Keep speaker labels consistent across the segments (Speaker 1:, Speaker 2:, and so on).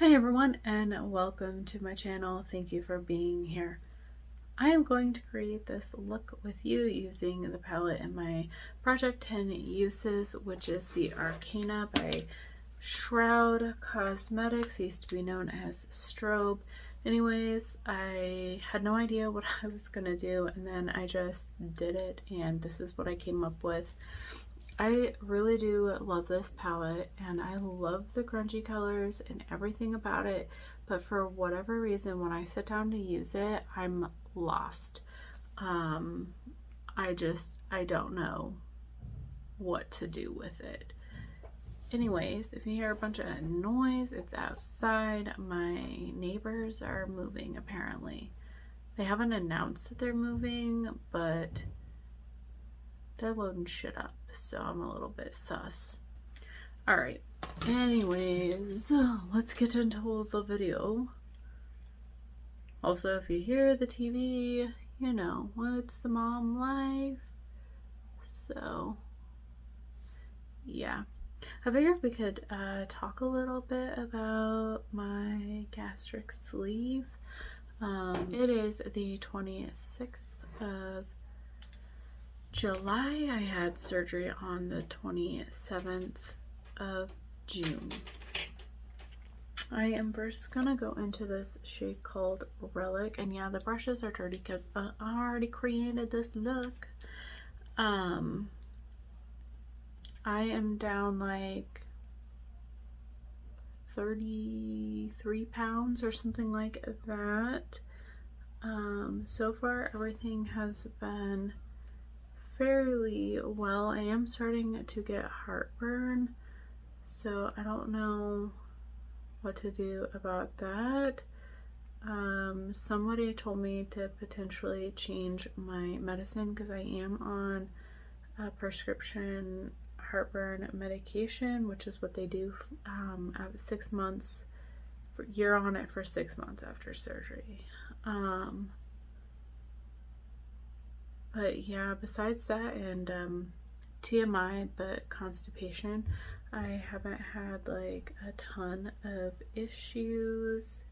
Speaker 1: Hi everyone and welcome to my channel. Thank you for being here. I am going to create this look with you using the palette in my Project 10 uses, which is the Arcana by Shroud Cosmetics. It used to be known as Strobe. Anyways, I had no idea what I was gonna do and then I just did it and this is what I came up with. I really do love this palette and I love the grungy colors and everything about it, but for whatever reason when I sit down to use it, I'm lost. I don't know what to do with it. Anyways, if you hear a bunch of noise, it's outside. My neighbors are moving apparently. They haven't announced that they're moving, but they're loading shit up, so I'm a little bit sus. Alright, anyways, let's get into the video. Also, if you hear the TV, you know, it's the mom life. So, yeah. I figured we could talk a little bit about my gastric sleeve. It is the 26th of July. I had surgery on the 27th of June. I am first gonna go into this shade called Relic, and yeah, the brushes are dirty because I already created this look. I am down like 33 pounds or something like that. So far everything has been fairly well. I am starting to get heartburn, so I don't know what to do about that. Somebody told me to potentially change my medicine because I am on a prescription heartburn medication, which is what they do at 6 months. You're on it for 6 months after surgery. But yeah, besides that and TMI, but constipation, I haven't had like a ton of issues.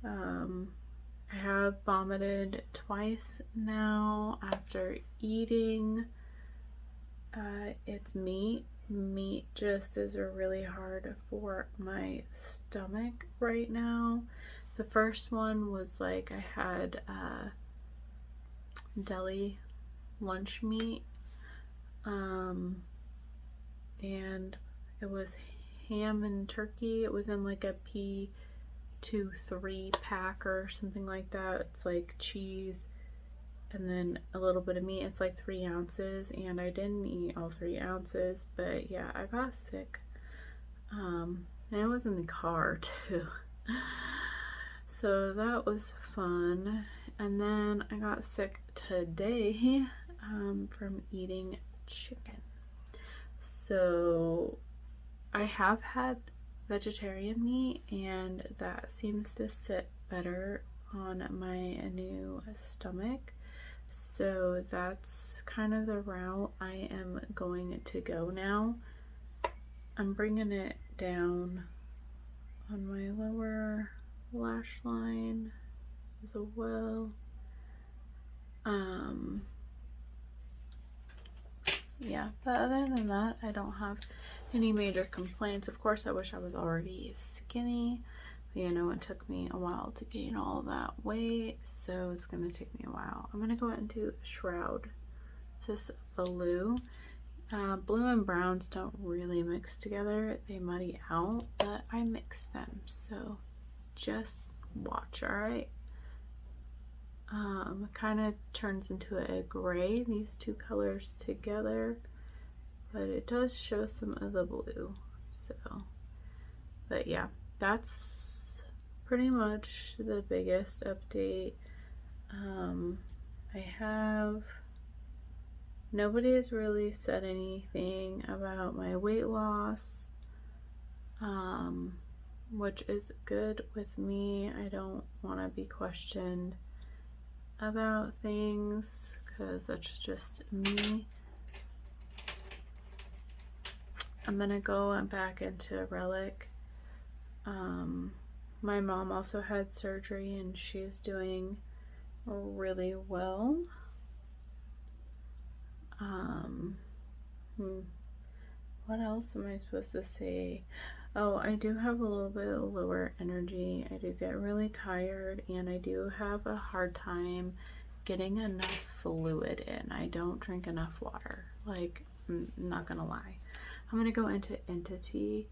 Speaker 1: I have vomited twice now after eating. It's meat. Meat just is really hard for my stomach right now. The first one was like I had deli lunch meat, and it was ham and turkey. It was in like a P23 pack or something like that. It's like cheese and then a little bit of meat. It's like 3 ounces, and I didn't eat all 3 ounces, but yeah, I got sick. And I was in the car too. So that was fun. And then I got sick today from eating chicken. So I have had vegetarian meat and that seems to sit better on my new stomach. So that's kind of the route I am going to go now. I'm bringing it down on my lower lash line as well. Yeah, but other than that, I don't have any major complaints. Of course, I wish I was already skinny, but you know, it took me a while to gain all that weight, so it's gonna take me a while. I'm gonna go into Shroud. It's this blue. Blue and browns don't really mix together. They muddy out, but I mix them, so just watch, alright? It kind of turns into a gray, these two colors together, but it does show some of the blue. So, but yeah, that's pretty much the biggest update. Nobody has really said anything about my weight loss, which is good with me. I don't want to be questioned about things because that's just me. I'm gonna go back into Relic My mom also had surgery and she's doing really well. What else am I supposed to say? Oh, I do have a little bit lower energy. I do get really tired and I do have a hard time getting enough fluid in. I don't drink enough water. Like, I'm not gonna lie. I'm gonna go into Entity.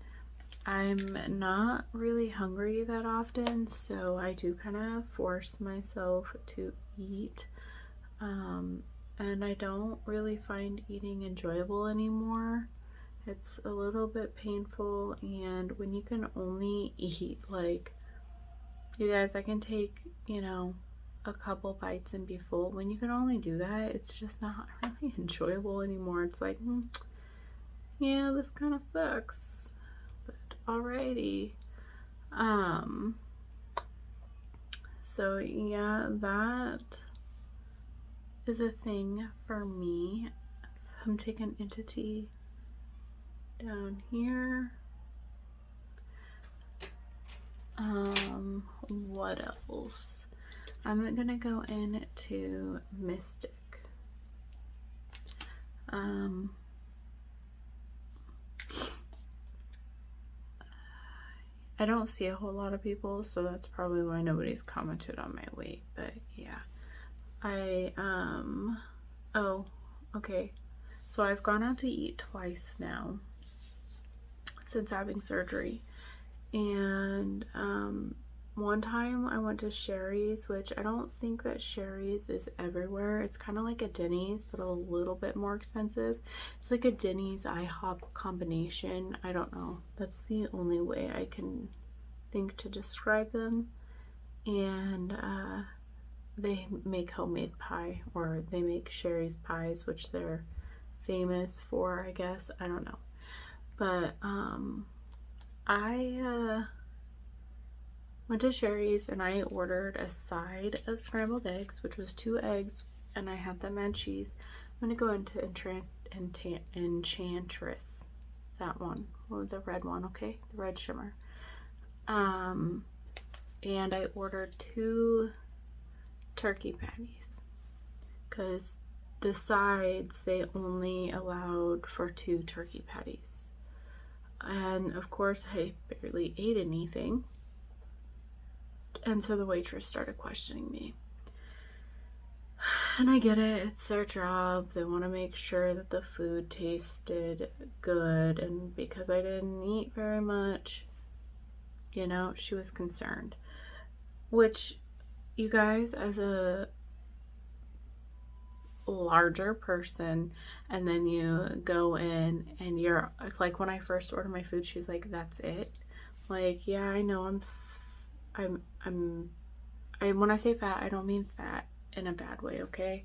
Speaker 1: I'm not really hungry that often, so I do kind of force myself to eat. And I don't really find eating enjoyable anymore. It's a little bit painful, and when you can only eat, like, you guys, I can take, you know, a couple bites and be full. When you can only do that, it's just not really enjoyable anymore. It's like, yeah, this kind of sucks, but alrighty. So yeah, that is a thing for me. I'm taking Entity down here. What else? I'm gonna go into Mystic. I don't see a whole lot of people, so that's probably why nobody's commented on my weight, but yeah. Oh, okay. So I've gone out to eat twice now since having surgery. And one time I went to Sherry's, which I don't think that Sherry's is everywhere. It's kind of like a Denny's, but a little bit more expensive. It's like a Denny's IHOP combination. I don't know. That's the only way I can think to describe them. And they make homemade pie, or they make Sherry's pies, which they're famous for, I guess. I don't know. But I went to Sherry's and I ordered a side of scrambled eggs, which was 2 eggs, and I had them and cheese. I'm gonna go into Enchantress, that one, the red one, okay, the red shimmer. And I ordered 2 turkey patties because the sides, they only allowed for 2 turkey patties. And of course I barely ate anything, and so the waitress started questioning me. And I get it, it's their job, they want to make sure that the food tasted good, and because I didn't eat very much, you know, she was concerned. Which, you guys, as a larger person, and then you go in and you're like, when I first ordered my food, she's like, that's it? Like, yeah, I know when I say fat, I don't mean fat in a bad way, okay?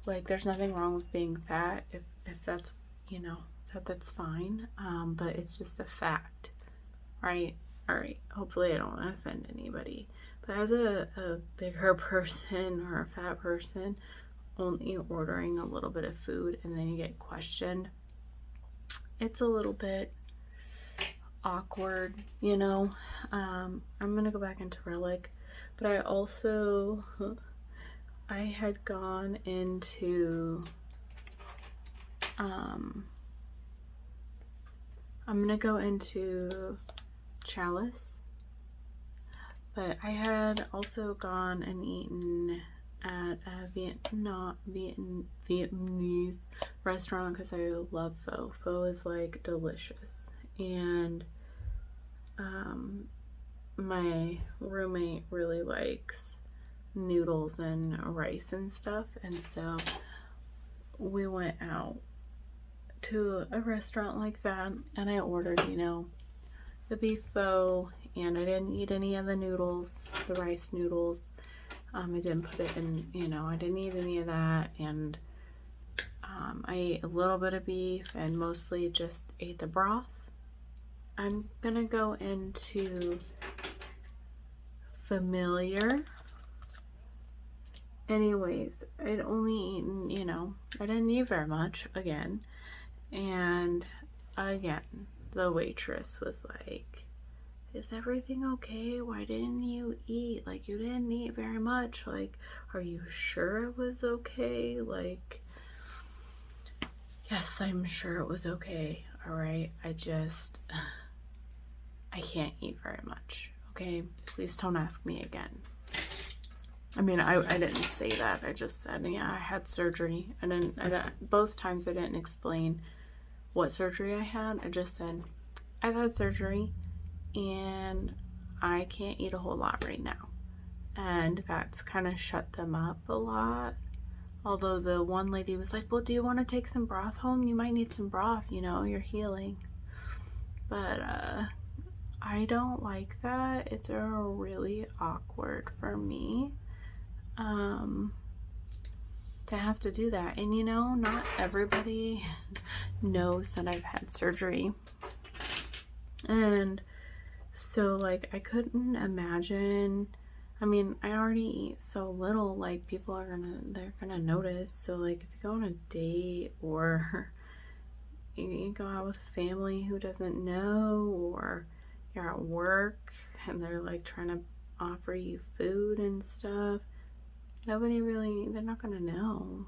Speaker 1: Like, there's nothing wrong with being fat if that's, you know, that's fine. But it's just a fact, right? All right, hopefully I don't offend anybody. But as a bigger person or a fat person, only ordering a little bit of food and then you get questioned, it's a little bit awkward, you know. I'm gonna go back into Relic, but I also I had gone into I'm gonna go into Chalice, but I had also gone and eaten at a Vietnamese restaurant because I love pho. Pho is like delicious, and my roommate really likes noodles and rice and stuff, and so we went out to a restaurant like that, and I ordered, you know, the beef pho, and I didn't eat any of the noodles, the rice noodles. I didn't put it in, you know, I didn't eat any of that, and I ate a little bit of beef and mostly just ate the broth. I'm gonna go into Familiar. Anyways, I'd only eaten, you know, I didn't eat very much again, and again, the waitress was like, is everything okay? Why didn't you eat? Like, you didn't eat very much. Like, are you sure it was okay? Like, yes, I'm sure it was okay. All right. I can't eat very much. Okay. Please don't ask me again. I mean, I didn't say that. I just said, yeah, I had surgery. And then both times I didn't explain what surgery I had. I just said, I've had surgery and I can't eat a whole lot right now. And that's kind of shut them up a lot. Although the one lady was like, well, do you want to take some broth home? You might need some broth, you know, you're healing. But I don't like that. It's really awkward for me to have to do that. And you know, not everybody knows that I've had surgery. And so like I couldn't imagine, I mean, I already eat so little, like people are they're gonna notice. So like if you go on a date or you go out with family who doesn't know, or you're at work and they're like trying to offer you food and stuff, nobody really, they're not gonna know.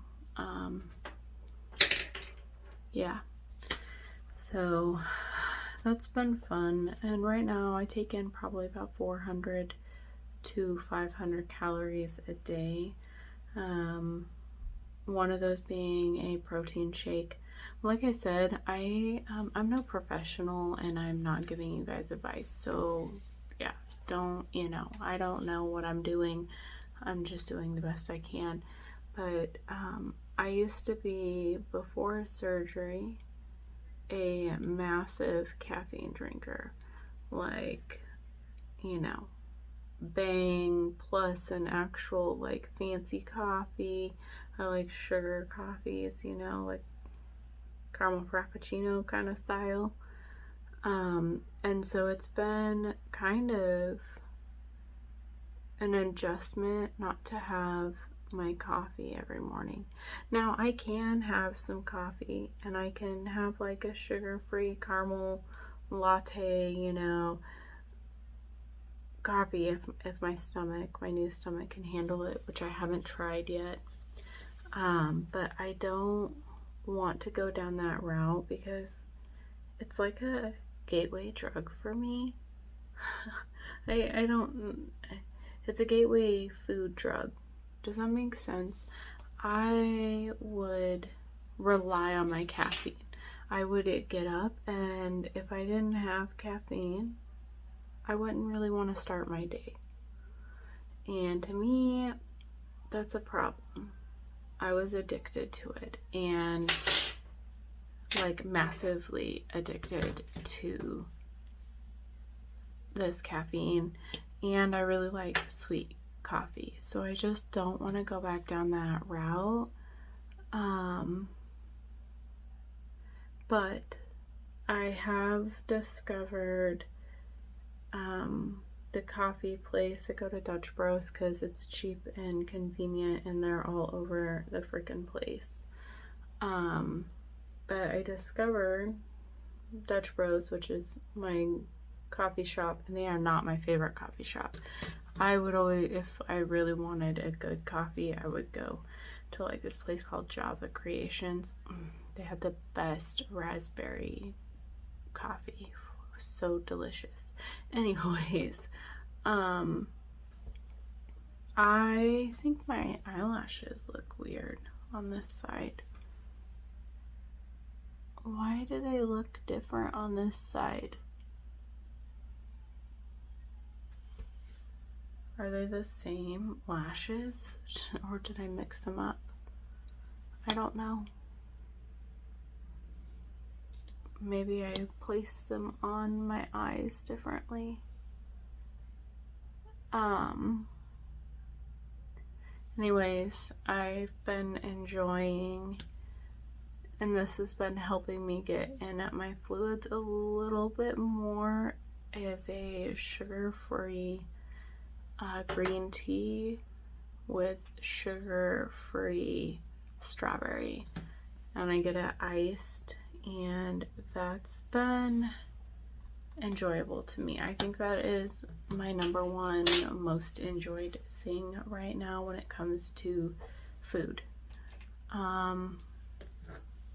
Speaker 1: Yeah, so that's been fun. And right now I take in probably about 400 to 500 calories a day. One of those being a protein shake. Like I said, I'm no professional and I'm not giving you guys advice. So yeah, don't, you know, I don't know what I'm doing. I'm just doing the best I can. But I used to be, before surgery, a massive caffeine drinker. Like, you know, Bang plus an actual like fancy coffee. I like sugar coffees, you know, like caramel frappuccino kind of style. And so it's been kind of an adjustment not to have my coffee every morning. Now I can have some coffee and I can have like a sugar-free caramel latte, you know, coffee if my new stomach can handle it, which I haven't tried yet. But I don't want to go down that route because it's like a gateway drug for me. I don't, it's a gateway food drug. Does that make sense? I would rely on my caffeine. I would get up, and if I didn't have caffeine, I wouldn't really want to start my day. And to me, that's a problem. I was addicted to it, and like massively addicted to this caffeine. And I really like sweet coffee, so I just don't want to go back down that route. But I have discovered the coffee place. I go to Dutch Bros because it's cheap and convenient, and they're all over the freaking place. But I discovered Dutch Bros, which is my coffee shop, and they are not my favorite coffee shop. I would always, if I really wanted a good coffee, I would go to like this place called Java Creations. They had the best raspberry coffee. So delicious. Anyways, I think my eyelashes look weird on this side. Why do they look different on this side? Are they the same lashes, or did I mix them up? I don't know. Maybe I placed them on my eyes differently. Anyways, I've been enjoying, and this has been helping me get in at my fluids a little bit more, is a sugar-free green tea with sugar-free strawberry, and I get it iced, and that's been enjoyable to me. I think that is my number one most enjoyed thing right now when it comes to food.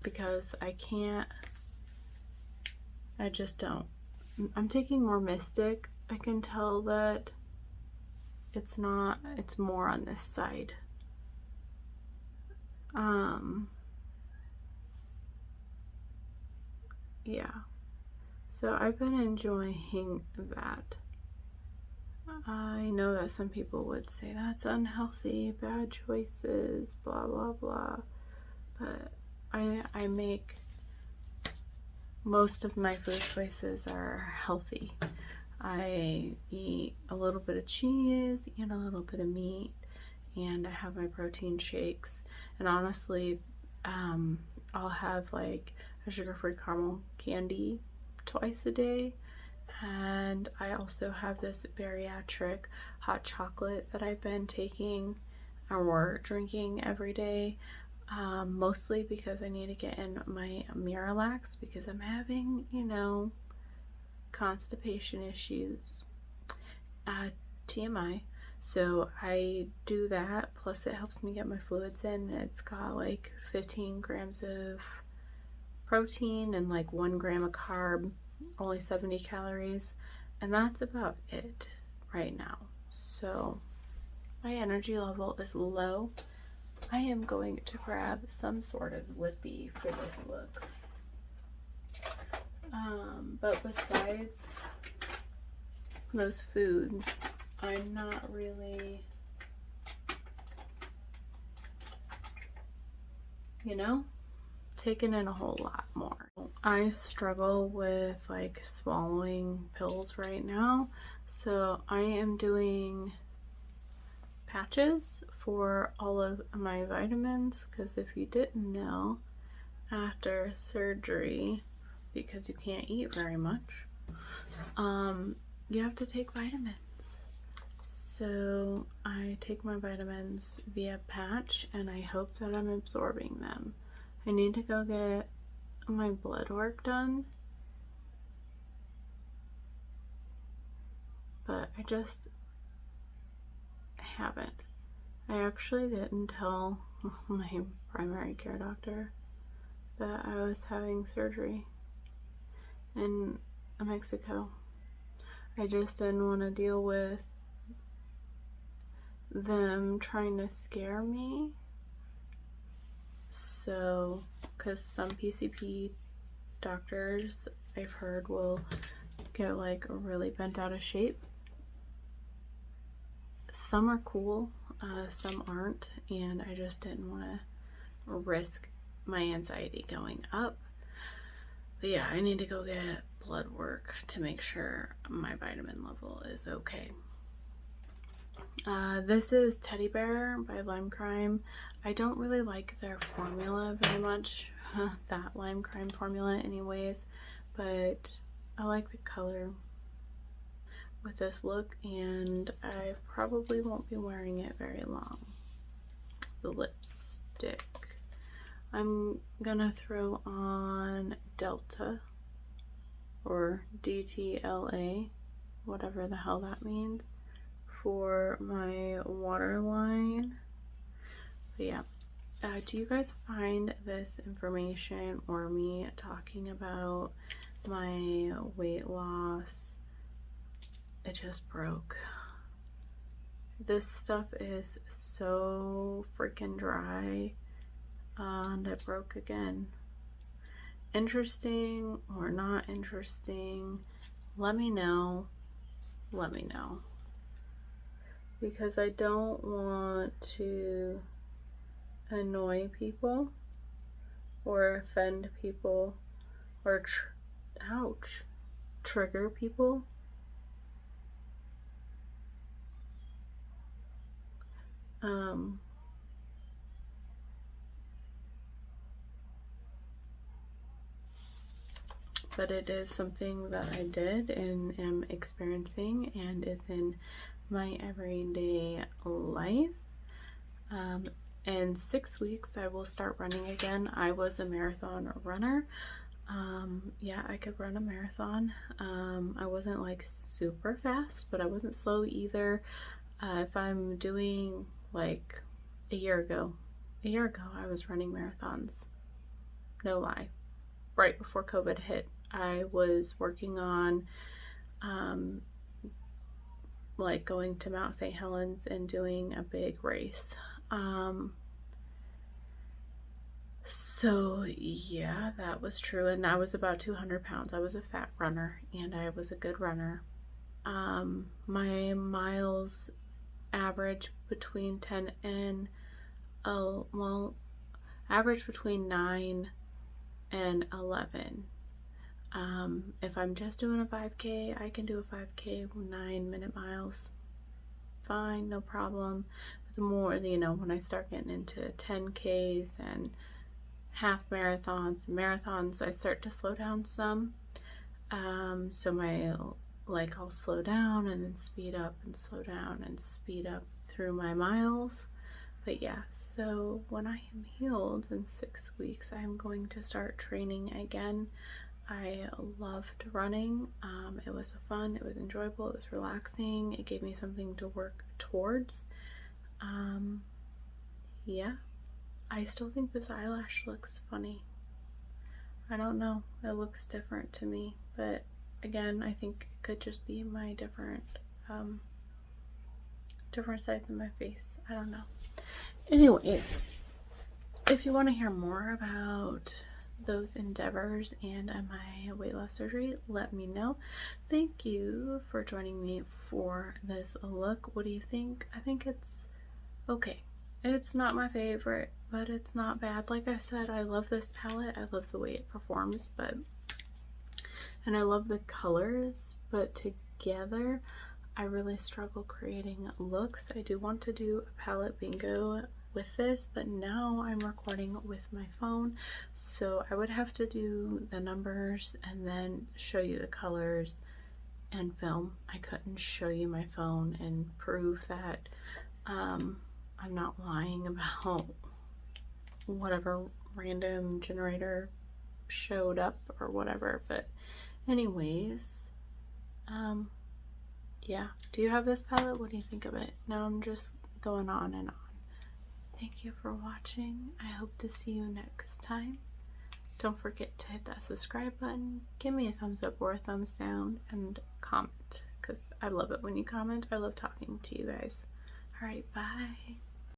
Speaker 1: Because I just don't. I'm taking more Mystic. I can tell that it's more on this side. Yeah. So I've been enjoying that. I know that some people would say that's unhealthy, bad choices, blah blah blah, but I make most of my food choices are healthy. I eat a little bit of cheese and a little bit of meat, and I have my protein shakes. And honestly, I'll have like a sugar-free caramel candy twice a day, and I also have this bariatric hot chocolate that I've been taking or drinking every day, mostly because I need to get in my Miralax because I'm having, you know, constipation issues, TMI. So I do that, plus it helps me get my fluids in. It's got like 15 grams of protein and like 1 gram of carb, only 70 calories, and that's about it right now. So my energy level is low. I am going to grab some sort of lippy for this look. But besides those foods, I'm not really, you know, taking in a whole lot more. I struggle with like swallowing pills right now, so I am doing patches for all of my vitamins, because if you didn't know, after surgery, because you can't eat very much, you have to take vitamins. So I take my vitamins via patch, and I hope that I'm absorbing them. I need to go get my blood work done, but I just haven't. I actually didn't tell my primary care doctor that I was having surgery in Mexico. I just didn't want to deal with them trying to scare me. So, because some PCP doctors I've heard will get like really bent out of shape. Some are cool, some aren't, and I just didn't want to risk my anxiety going up. But yeah, I need to go get blood work to make sure my vitamin level is okay. This is Teddy Bear by Lime Crime. I don't really like their formula very much, that Lime Crime formula anyways, but I like the color with this look, and I probably won't be wearing it very long. The lipstick, I'm gonna throw on Delta, or DTLA, whatever the hell that means, for my waterline. But yeah, do you guys find this information or me talking about my weight loss, it just broke? This stuff is so freaking dry, and it broke again. Interesting or not interesting? Let me know. Let me know. Because I don't want to annoy people or offend people or trigger people. But it is something that I did and am experiencing and is in my everyday life. In 6 weeks I will start running again. I was a marathon runner. Yeah, I could run a marathon. I wasn't like super fast, but I wasn't slow either. If I'm doing like a year ago, I was running marathons. No lie. Right before COVID hit, I was working on like going to Mount St. Helens and doing a big race. So yeah, that was true, and that was about 200 pounds. I was a fat runner, and I was a good runner. My miles average between 10 and average between 9 and 11. If I'm just doing a 5K, I can do a 5K 9-minute miles. Fine, no problem. But the more, when I start getting into 10Ks and half marathons, I start to slow down some. So I'll slow down and then speed up and slow down and speed up through my miles. But yeah, so when I am healed in 6 weeks, I'm going to start training again. I loved running. It was fun, it was enjoyable, it was relaxing, it gave me something to work towards. Yeah, I still think this eyelash looks funny. I don't know, it looks different to me, but again, I think it could just be my different sides of my face. I don't know. Anyways, if you want to hear more about those endeavors and my weight loss surgery, let me know. Thank you for joining me for this look. What do you think? I think it's okay. It's not my favorite, but it's not bad. Like I said, I love this palette. I love the way it performs, and I love the colors, but together I really struggle creating looks. I do want to do a palette bingo with this, but now I'm recording with my phone, so I would have to do the numbers and then show you the colors and film. I couldn't show you my phone and prove that I'm not lying about whatever random generator showed up or whatever. But anyways, yeah, do you have this palette? What do you think of it? Now I'm just going on and on. Thank you for watching. I hope to see you next time. Don't forget to hit that subscribe button, give me a thumbs up or a thumbs down, and comment, because I love it when you comment. I love talking to you guys. All right, bye.